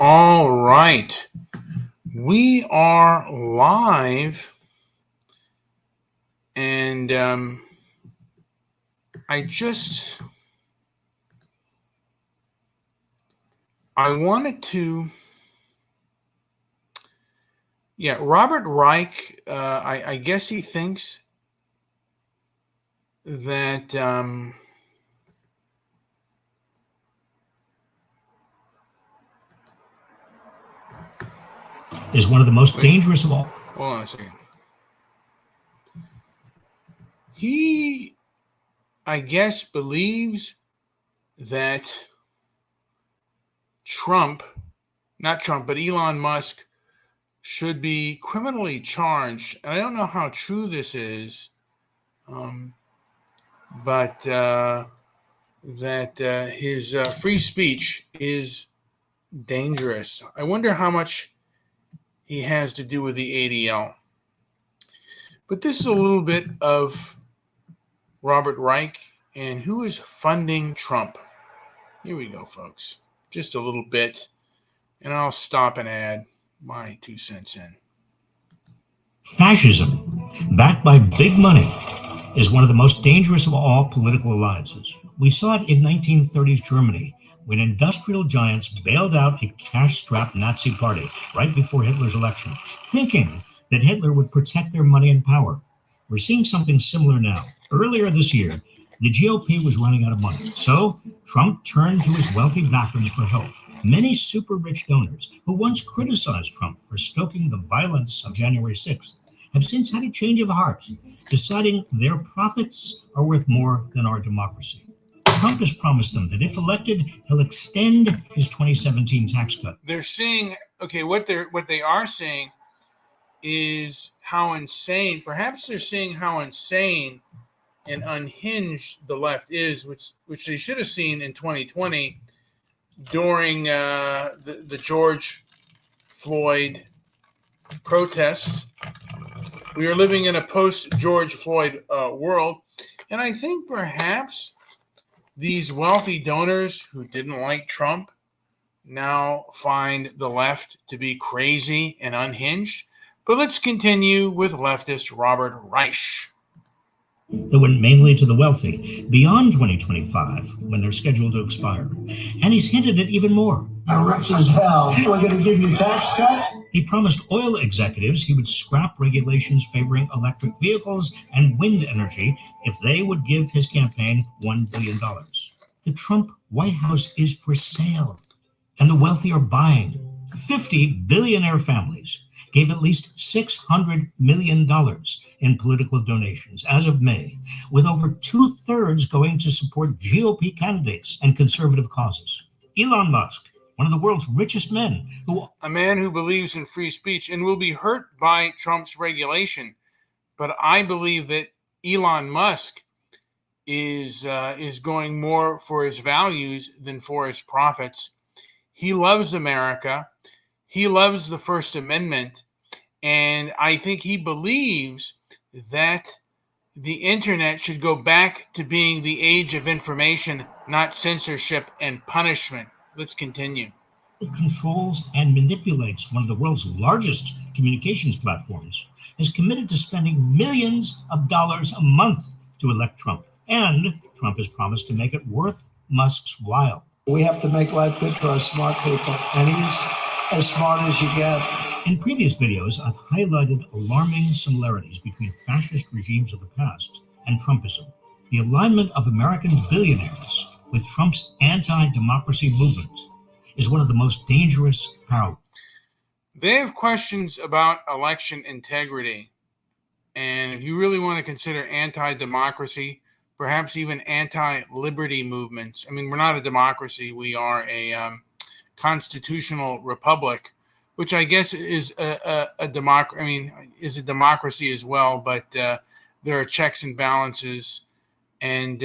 All right. We are live, and I wanted to, Robert Reich, I guess he thinks that is one of the most dangerous of all. Hold on a second. He, I guess, believes that Elon Musk should be criminally charged. I don't know how true this is, but that his free speech is dangerous. I wonder how much he has to do with the ADL. But this is a little bit of Robert Reich and who is funding Trump. Here we go, folks. Just a little bit, and I'll stop and add my 2 cents in. Fascism, backed by big money, is one of the most dangerous of all political alliances. We saw it in 1930s Germany, when industrial giants bailed out a cash-strapped Nazi party right before Hitler's election, thinking that Hitler would protect their money and power. We're seeing something similar now. Earlier this year, the GOP was running out of money, so Trump turned to his wealthy backers for help. Many super-rich donors who once criticized Trump for stoking the violence of January 6th have since had a change of heart, deciding their profits are worth more than our democracy. Trump has promised them that if elected, he'll extend his 2017 tax cut. They're seeing, what they are saying is how insane, perhaps they're seeing how insane and unhinged the left is, which they should have seen in 2020 during the George Floyd protests. We are living in a post-George Floyd world, and I think perhaps these wealthy donors who didn't like Trump now find the left to be crazy and unhinged. But let's continue with leftist Robert Reich. That went mainly to the wealthy, beyond 2025, when they're scheduled to expire. And he's hinted at even more. How rich as hell. We're going to give you tax cuts? He promised oil executives he would scrap regulations favoring electric vehicles and wind energy if they would give his campaign $1 billion. The Trump White House is for sale, and the wealthy are buying. 50 billionaire families gave at least $600 million in political donations as of May, with over 2/3 going to support GOP candidates and conservative causes. Elon Musk, one of the world's richest men, a man who believes in free speech and will be hurt by Trump's regulation. But I believe that Elon Musk is going more for his values than for his profits. He loves America. He loves the First Amendment. And I think he believes that the internet should go back to being the age of information, not censorship and punishment. Let's continue. It controls and manipulates one of the world's largest communications platforms, is committed to spending millions of dollars a month to elect Trump. And Trump has promised to make it worth Musk's while. We have to make life good for our smart people, and he's as smart as you get. In previous videos, I've highlighted alarming similarities between fascist regimes of the past and Trumpism. The alignment of American billionaires with Trump's anti-democracy movement is one of the most dangerous parallels. They have questions about election integrity. And if you really want to consider anti-democracy, perhaps even anti-liberty movements. I mean, we're not a democracy. We are a constitutional republic, which I guess is a democracy. I mean, is a democracy as well, but there are checks and balances. And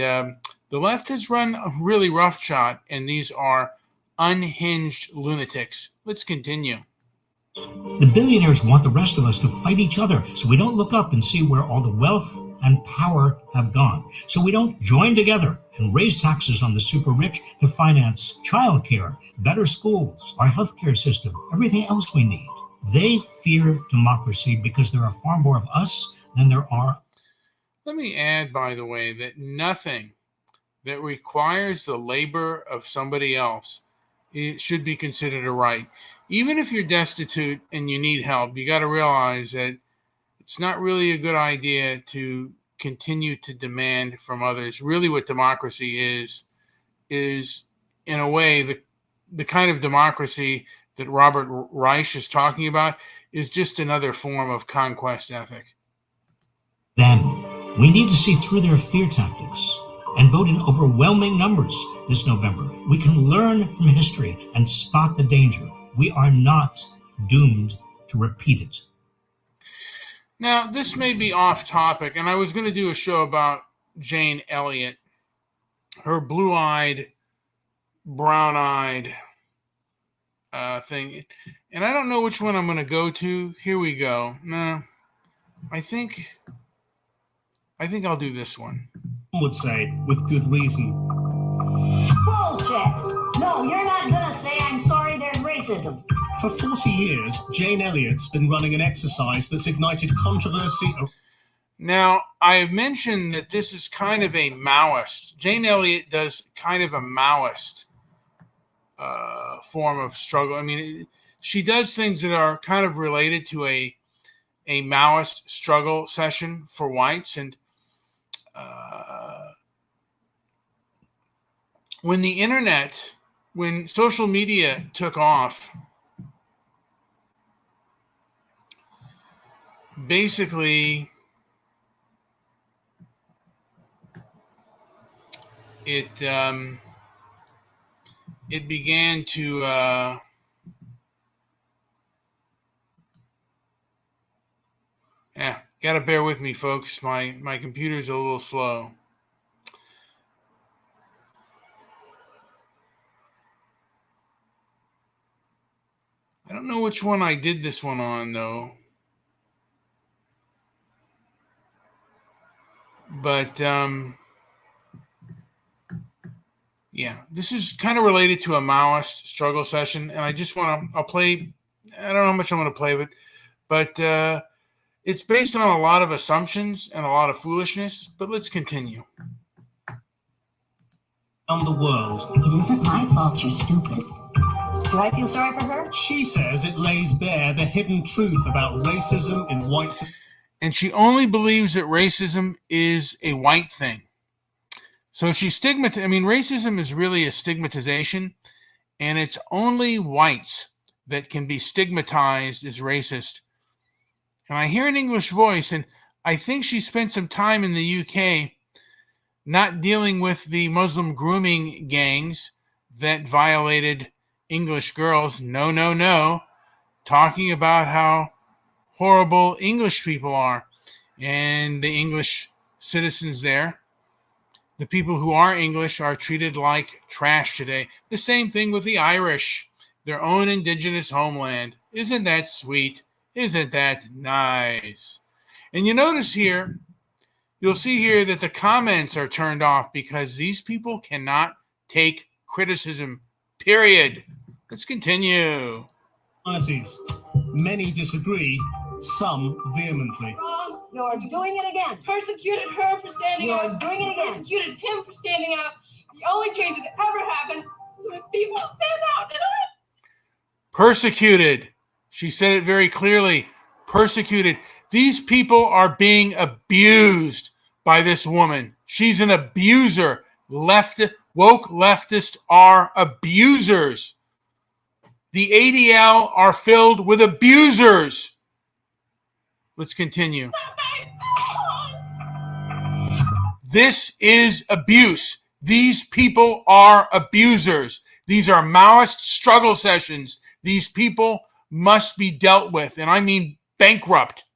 the left has run a really roughshod, and these are unhinged lunatics. Let's continue. The billionaires want the rest of us to fight each other so we don't look up and see where all the wealth and power have gone. So we don't join together and raise taxes on the super rich to finance childcare, better schools, our healthcare system, everything else we need. They fear democracy because there are far more of us than there are. Let me add, by the way, that nothing that requires the labor of somebody else should be considered a right. Even if you're destitute and you need help, you got to realize that it's not really a good idea to continue to demand from others. Really what democracy is in a way, the kind of democracy that Robert Reich is talking about is just another form of conquest ethic. Then we need to see through their fear tactics and vote in overwhelming numbers this November. We can learn from history and spot the danger. We are not doomed to repeat it. Now, this may be off topic, and I was going to do a show about Jane Elliott, her blue-eyed, brown-eyed thing. And I don't know which one I'm going to go to. Here we go. No, I think I'll do this one. Would say, with good reason. Bullshit! No, you're not gonna say I'm sorry there's racism. For 40 years, Jane Elliott's been running an exercise that's ignited controversy. Now, I've mentioned that this is kind of a Maoist. Jane Elliott does kind of a Maoist form of struggle. I mean, she does things that are kind of related to a Maoist struggle session for whites. And when social media took off, basically it began to gotta bear with me, folks. My computer's a little slow. I don't know which one I did this one on, though. But, yeah, this is kind of related to a Maoist struggle session. And I just I'll play, I don't know how much I'm going to play of it, but it's based on a lot of assumptions and a lot of foolishness. But let's continue. On the world. It isn't my fault you're stupid. Do I feel sorry for her? She says it lays bare the hidden truth about racism in whites. And she only believes that racism is a white thing. So she racism is really a stigmatization, and it's only whites that can be stigmatized as racist. And I hear an English voice, and I think she spent some time in the UK not dealing with the Muslim grooming gangs that violated English girls. No. Talking about how horrible English people are, and the English citizens there, the people who are English, are treated like trash today. The same thing with the Irish, their own indigenous homeland. Isn't that sweet? Isn't that nice? And you'll see here that the comments are turned off because these people cannot take criticism, period. Let's continue. Many disagree, some vehemently. Wrong. You're doing it again. Persecuted her for standing You're out. doing it again. Persecuted him for standing out. The only change that ever happens is when people stand out. Persecuted. She said it very clearly. Persecuted. These people are being abused by this woman. She's an abuser. Woke leftists are abusers. The ADL are filled with abusers. Let's continue. This is abuse. These people are abusers. These are Maoist struggle sessions. These people must be dealt with, and I mean bankrupt.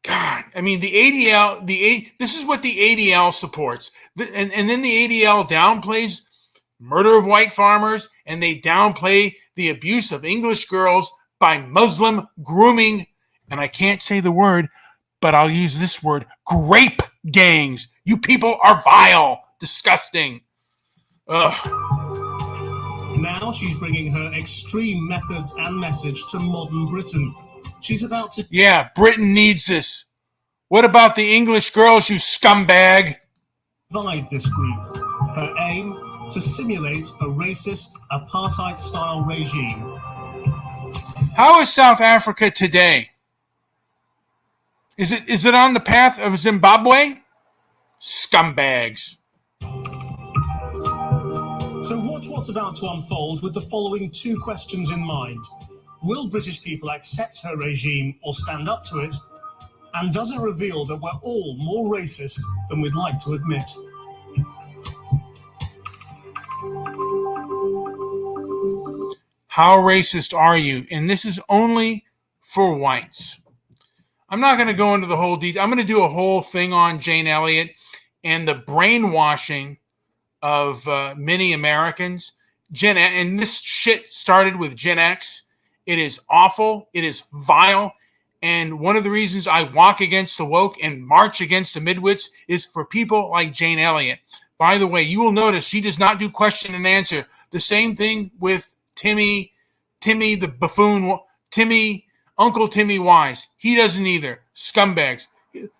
God, I mean the ADL, this is what the ADL supports. And then the ADL downplays murder of white farmers, and they downplay the abuse of English girls by Muslim grooming, and I can't say the word, but I'll use this word, grape gangs. You people are vile, disgusting. Ugh. Now she's bringing her extreme methods and message to modern Britain. She's about to... Yeah, Britain needs this. What about the English girls, you scumbag? divide this group. Her aim, to simulate a racist, apartheid-style regime. How is South Africa today? Is it on the path of Zimbabwe? Scumbags. So watch what's about to unfold with the following two questions in mind. Will British people accept her regime or stand up to it? And does it reveal that we're all more racist than we'd like to admit? How racist are you? And this is only for whites. I'm not going to go into the whole detail. I'm going to do a whole thing on Jane Elliott and the brainwashing of many Americans. And this shit started with Gen X. It is awful. It is vile. And one of the reasons I walk against the woke and march against the midwits is for people like Jane Elliott. By the way, you will notice she does not do question and answer. The same thing with Timmy the buffoon, Uncle Timmy Wise. He doesn't either. Scumbags.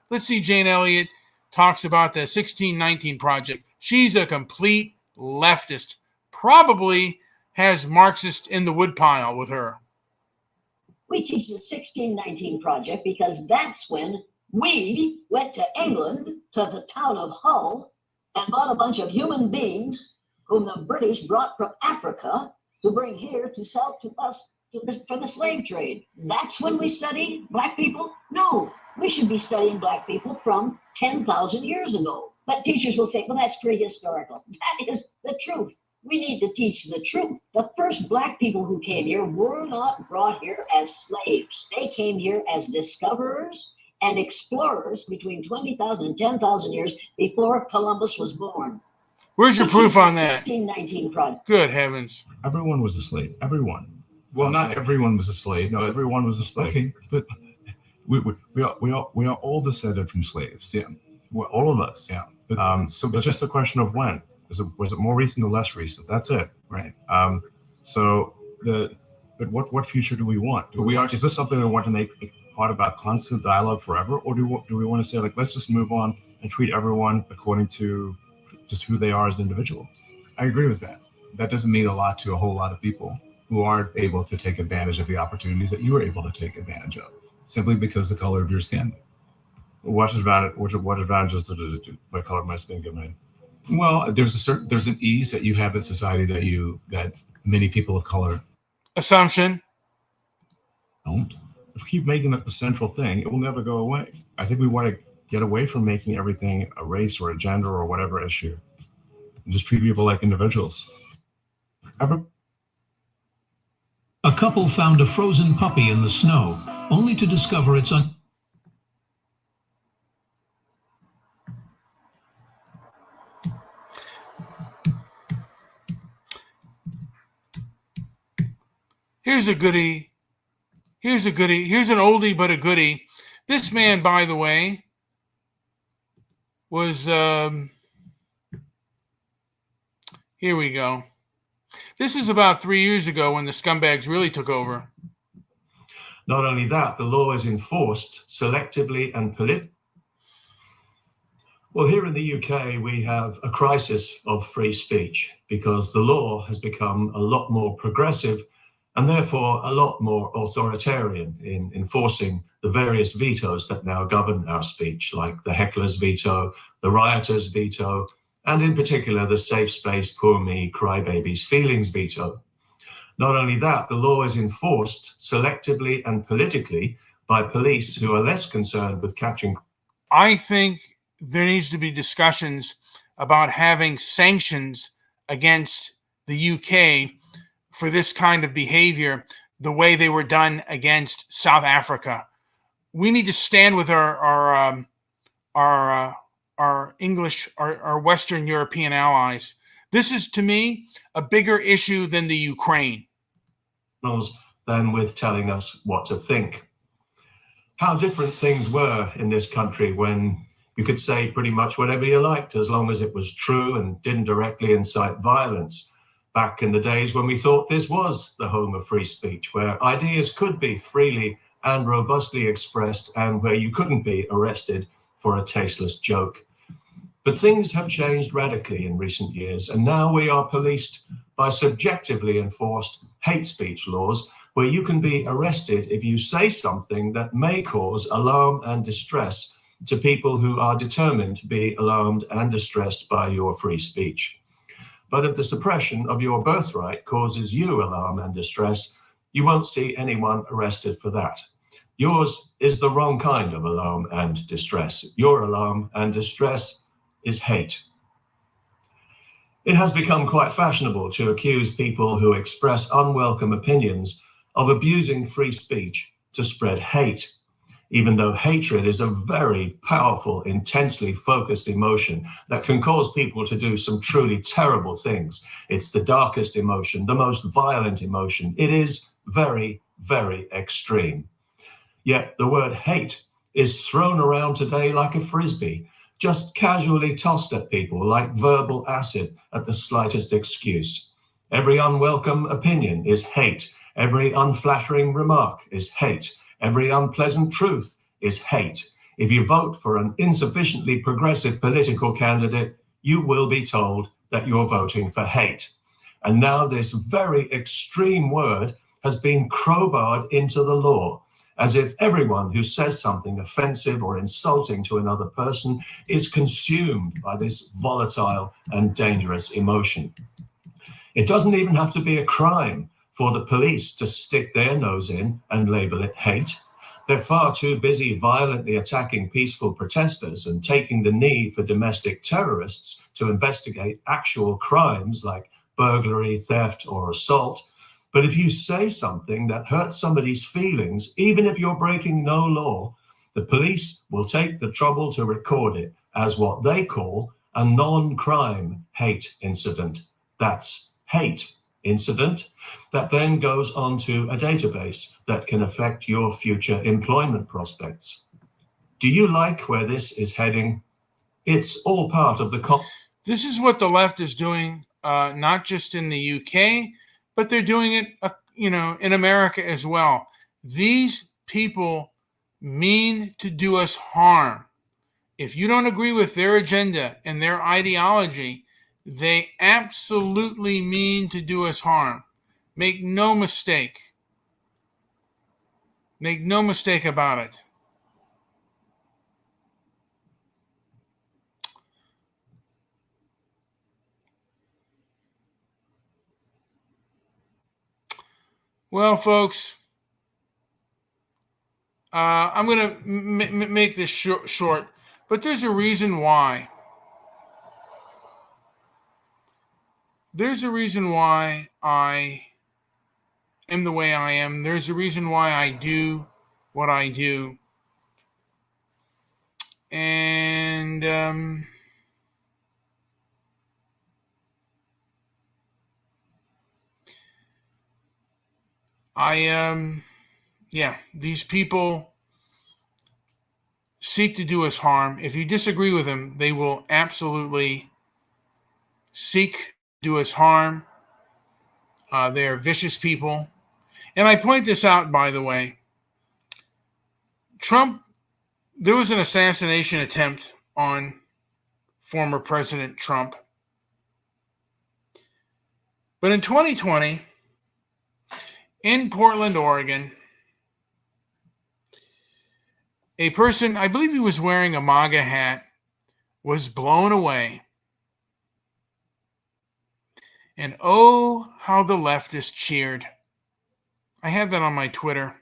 Let's see, Jane Elliott talks about the 1619 Project. She's a complete leftist. Probably has Marxist in the woodpile with her. We teach the 1619 Project because that's when we went to England, to the town of Hull, and bought a bunch of human beings whom the British brought from Africa to bring here to sell to us for the slave trade. That's when we studied black people? No, we should be studying black people from 10,000 years ago. But teachers will say, well, that's prehistorical. That is the truth. We need to teach the truth. The first black people who came here were not brought here as slaves. They came here as discoverers and explorers between 20,000 and 10,000 years before Columbus was born. Where's your proof on that? 1619 Project. Good heavens. Everyone was a slave. Everyone. Well, not everyone was a slave. No, everyone was a slave. Okay, but We are all descended from slaves. yeah, Well, all of us. yeah. It's just a question of when. Was it more recent or less recent? That's it. Right. But what future do we want? Is this something we want to make part of our constant dialogue forever, or do we want to say, like, let's just move on and treat everyone according to just who they are as an individual? I agree with that. That doesn't mean a lot to a whole lot of people who aren't able to take advantage of the opportunities that you were able to take advantage of, simply because the color of your skin. What advantages did my color of my skin give me? Well, there's an ease that you have in society that many people of color Assumption. don't. If we keep making it the central thing, it will never go away. I think we want to get away from making everything a race or a gender or whatever issue, and just treat people like individuals. A couple found a frozen puppy in the snow, only to discover it's Here's a goodie. Here's an oldie but a goodie. This man, by the way, was here we go. This is about 3 years ago when the scumbags really took over. Not only that, the law is enforced selectively and politically. Well, here in the UK, we have a crisis of free speech because the law has become a lot more progressive and therefore a lot more authoritarian in enforcing the various vetoes that now govern our speech, like the heckler's veto, the rioter's veto, and in particular, the safe space, poor me, crybabies, feelings veto. Not only that, the law is enforced selectively and politically by police who are less concerned with catching. I think there needs to be discussions about having sanctions against the UK for this kind of behavior, the way they were done against South Africa. We need to stand with our English, our Western European allies. This is, to me, a bigger issue than the Ukraine. Than with telling us what to think. how different things were in this country when you could say pretty much whatever you liked as long as it was true and didn't directly incite violence. Back in the days when we thought this was the home of free speech, where ideas could be freely and robustly expressed and where you couldn't be arrested for a tasteless joke. But things have changed radically in recent years, and now we are policed by subjectively enforced hate speech laws where you can be arrested if you say something that may cause alarm and distress to people who are determined to be alarmed and distressed by your free speech. But if the suppression of your birthright causes you alarm and distress, you won't see anyone arrested for that. Yours is the wrong kind of alarm and distress. Your alarm and distress is hate. It has become quite fashionable to accuse people who express unwelcome opinions of abusing free speech to spread hate, even though hatred is a very powerful, intensely focused emotion that can cause people to do some truly terrible things. It's the darkest emotion, the most violent emotion. It is very, very extreme. Yet the word hate is thrown around today like a frisbee, just casually tossed at people like verbal acid at the slightest excuse. Every unwelcome opinion is hate. Every unflattering remark is hate. Every unpleasant truth is hate. If you vote for an insufficiently progressive political candidate, you will be told that you're voting for hate. And now this very extreme word has been crowbarred into the law, as if everyone who says something offensive or insulting to another person is consumed by this volatile and dangerous emotion. It doesn't even have to be a crime for the police to stick their nose in and label it hate. They're far too busy violently attacking peaceful protesters and taking the knee for domestic terrorists to investigate actual crimes like burglary, theft, or assault. But if you say something that hurts somebody's feelings, even if you're breaking no law, the police will take the trouble to record it as what they call a non-crime hate incident. That's hate incident that then goes onto a database that can affect your future employment prospects. Do you like where this is heading? It's all part of the... This is what the left is doing, not just in the UK, but they're doing it, in America as well. These people mean to do us harm. If you don't agree with their agenda and their ideology, they absolutely mean to do us harm. Make no mistake. Make no mistake about it. Well, folks, I'm going to make this short, but there's a reason why. There's a reason why I am the way I am. There's a reason why I do what I do. And these people seek to do us harm. If you disagree with them, they will absolutely seek to do us harm. They are vicious people. And I point this out, by the way. There was an assassination attempt on former President Trump. But in 2020, in Portland, Oregon, a person, I believe he was wearing a MAGA hat, was blown away. And oh, how the leftists cheered. I have that on my Twitter.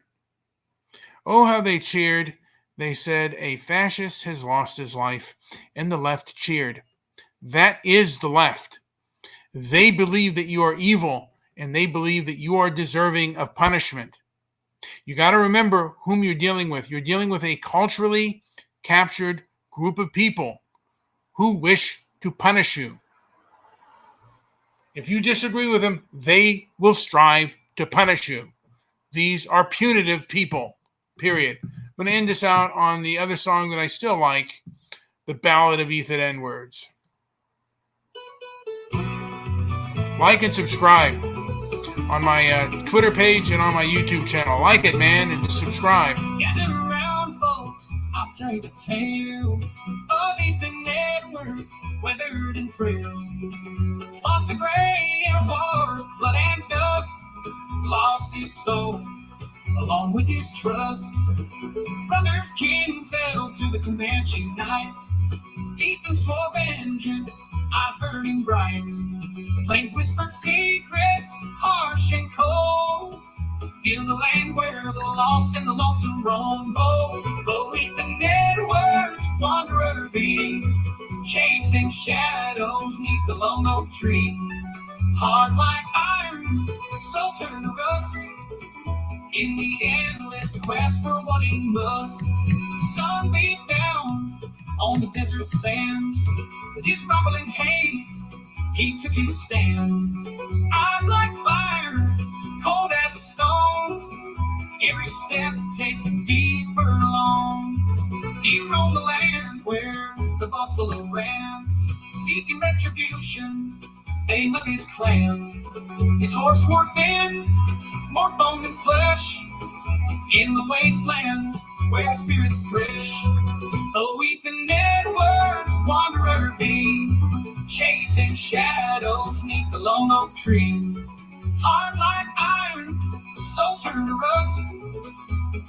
Oh, how they cheered. They said a fascist has lost his life, and the left cheered. That is the left. They believe that you are evil, and they believe that you are deserving of punishment. You got to remember whom you're dealing with. You're dealing with a culturally captured group of people who wish to punish you. If you disagree with them, they will strive to punish you. These are punitive people, period. I'm going to end this out on the other song that I still like, The Ballad of Ethan N-Words. Like and subscribe on my Twitter page and on my YouTube channel. Like it, man, and subscribe. Gather around, folks, I'll tell you the tale of Ethan Edwards, weathered and frail. Fought the Great War, blood and dust, lost his soul along with his trust. Brothers kin fell to the Comanche night. Ethan swore vengeance, eyes burning bright. Plains whispered secrets, harsh and cold, in the land where the lost and the lonesome roam. Oh, Ethan Edwards, wanderer be, chasing shadows neath the lone oak tree. Hard like iron, soul turned to rust, in the endless quest for what he must. Sun beat down on the desert sand, with his rumbling hate, he took his stand. Eyes like fire, cold as stone, every step taken deeper along. He roamed the land where the buffalo ran, seeking retribution, name of his clan. His horse wore thin, more bone than flesh, in the wasteland where the spirits thresh. Oh, Ethan Edwards, wanderer be, chasing shadows neath the lone oak tree. Hard like iron, soul turned to rust,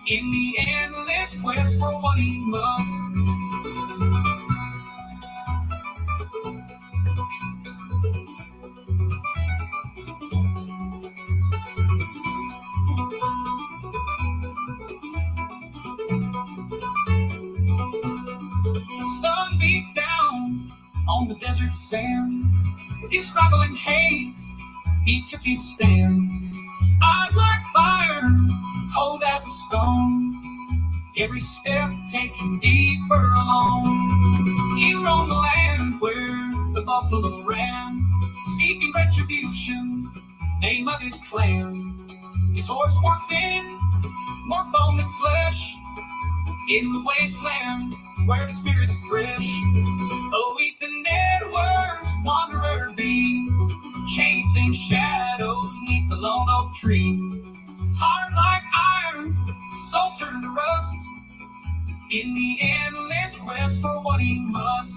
in the endless quest for what he must. Sun beat down on the desert sand, with his rivaling hate, he took his stand. Eyes like fire, cold as stone, every step taken deeper along. He roamed the land where the buffalo ran, seeking retribution, name of his clan. His horse wore thin, more bone than flesh, in the wasteland where the spirits thresh. Oh, Ethan Edwards, wanderer be, chasing shadows neath the lone oak tree. Hard like iron, soul turned to rust, in the endless quest for what he must.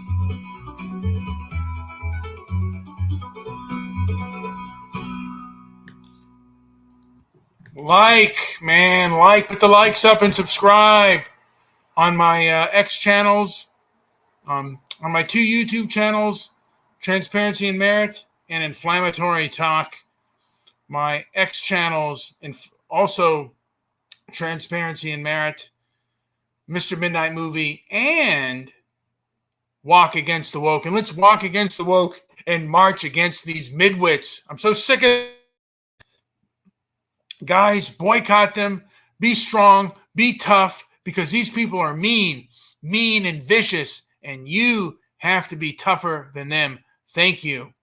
Put the likes up and subscribe on my X channels, on my 2 YouTube channels, Transparency and Merit and Inflammatory Talk. My X channels, and also Transparency and Merit, Mr. Midnight Movie, and Walk Against the Woke. And let's walk against the woke and march against these midwits. I'm so sick of it. Guys, boycott them. Be strong. Be tough, because these people are mean and vicious, and you have to be tougher than them. Thank you.